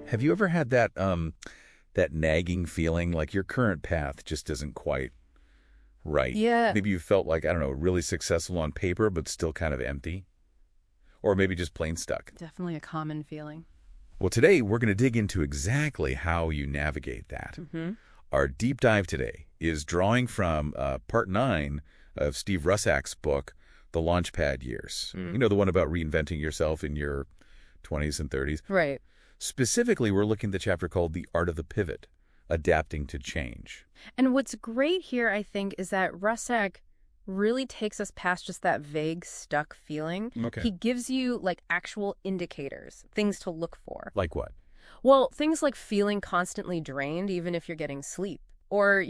Have you ever had that nagging feeling like your current path just isn't quite right? Yeah, Maybe you felt like, I don't know, really successful on paper, but still kind of empty? Or maybe just plain stuck. definitely a common feeling. Well, today we're going to dig into exactly how you navigate that. Hmm. Our deep dive today is drawing from part 9 of Steve Russak's book, The Launchpad Years. Mm. You know, the one about reinventing yourself in your 20s and 30s. Right. Specifically, we're looking at the chapter called The Art of the Pivot, Adapting to Change. And what's great here, I think, is that Russak really takes us past just that vague, stuck feeling. Okay. He gives you, like, actual indicators, things to look for. Like what? Well, things like feeling constantly drained, even if you're getting sleep. Or,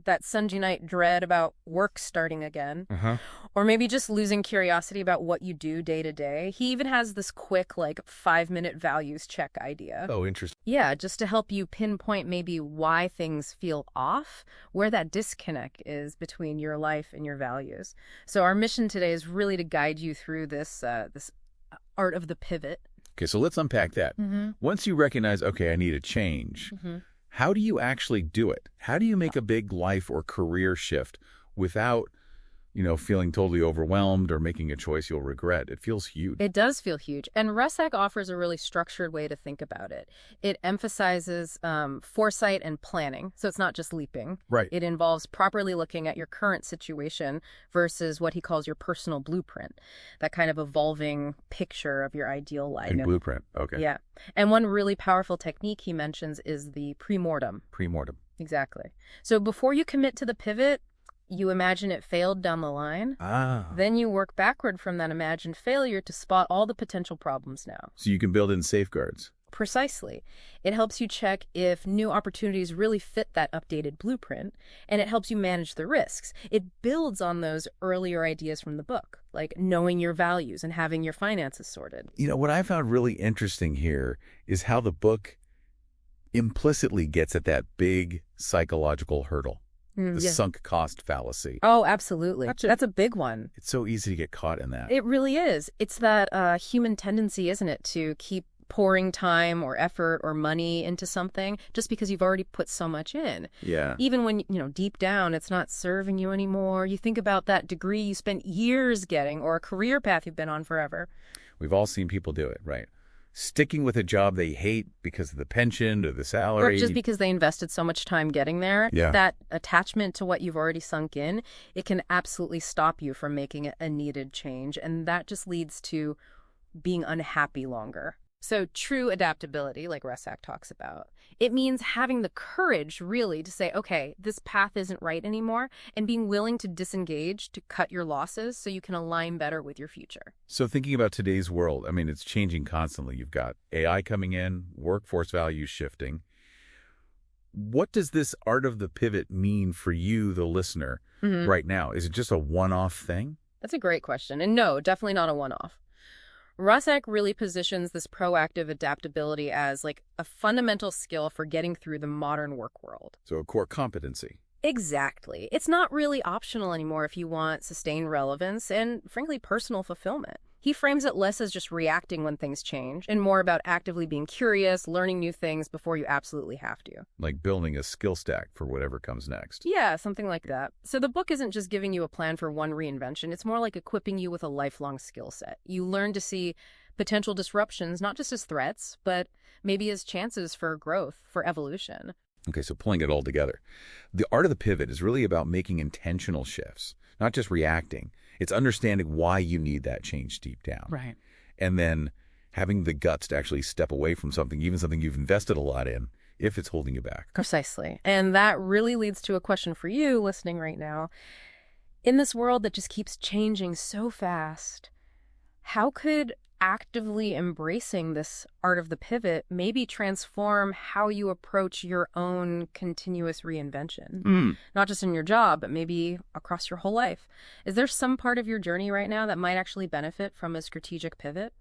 that Sunday night dread about work starting again. Uh-huh. Or maybe just losing curiosity about what you do day to day. He even has this quick, like, 5-minute values check idea. Oh, interesting. Yeah, just to help you pinpoint maybe why things feel off, where that disconnect is between your life and your values. So our mission today is really to guide you through this art of the pivot. Okay, so let's unpack that. Mm-hmm. Once you recognize, okay, I need a change, how do you actually do it? How do you make a big life or career shift without, feeling totally overwhelmed or making a choice you'll regret? It feels huge. It does feel huge. And Russak offers a really structured way to think about it. It emphasizes foresight and planning, so it's not just leaping. Right. It involves properly looking at your current situation versus what he calls your personal blueprint, that kind of evolving picture of your ideal life. And blueprint. Okay. Yeah. And one really powerful technique he mentions is the pre-mortem. Pre-mortem. Exactly. So before you commit to the pivot, you imagine it failed down the line. Ah. Then you work backward from that imagined failure to spot all the potential problems now. So you can build in safeguards. Precisely. It helps you check if new opportunities really fit that updated blueprint, and it helps you manage the risks. It builds on those earlier ideas from the book, like knowing your values and having your finances sorted. What I found really interesting here is how the book implicitly gets at that big psychological hurdle. The Yeah. sunk cost fallacy. Oh, absolutely. That's That's a big one. It's so easy to get caught in that. It really is. It's that human tendency, isn't it, to keep pouring time or effort or money into something just because you've already put so much in. Yeah. Even when, deep down it's not serving you anymore. You think about that degree you spent years getting or a career path you've been on forever. We've all seen people do it, right? Sticking with a job they hate because of the pension or the Or salary. just because they invested so much time getting there. Yeah. That attachment to what you've already sunk in, it can absolutely stop you from making a needed change. And that just leads to being unhappy longer. So true adaptability, like Russak talks about, it means having the courage really to say, okay, this path isn't right anymore, and being willing to disengage, to cut your losses so you can align better with your future. So thinking about today's world, it's changing constantly. You've got AI coming in, workforce values shifting. What does this art of the pivot mean for you, the listener, right now? Is it just a one-off thing? That's a great question. And no, definitely not a one-off. Russak really positions this proactive adaptability as like a fundamental skill for getting through the modern work world. So a core competency. Exactly. It's not really optional anymore if you want sustained relevance and, frankly, personal fulfillment. He frames it less as just reacting when things change and more about actively being curious, learning new things before you absolutely have to. Like building a skill stack for whatever comes next. Yeah, something like that. So the book isn't just giving you a plan for one reinvention. It's more like equipping you with a lifelong skill set. You learn to see potential disruptions not just as threats, but maybe as chances for growth, for evolution. Okay, so pulling it all together. The art of the pivot is really about making intentional shifts, not just reacting. It's understanding why you need that change deep down. Right. And then having the guts to actually step away from something, even something you've invested a lot in, if it's holding you back. Precisely. And that really leads to a question for you listening right now. In this world that just keeps changing so fast, how could actively embracing this art of the pivot maybe transform how you approach your own continuous reinvention? Not just in your job, but maybe across your whole life. Is there some part of your journey right now that might actually benefit from a strategic pivot?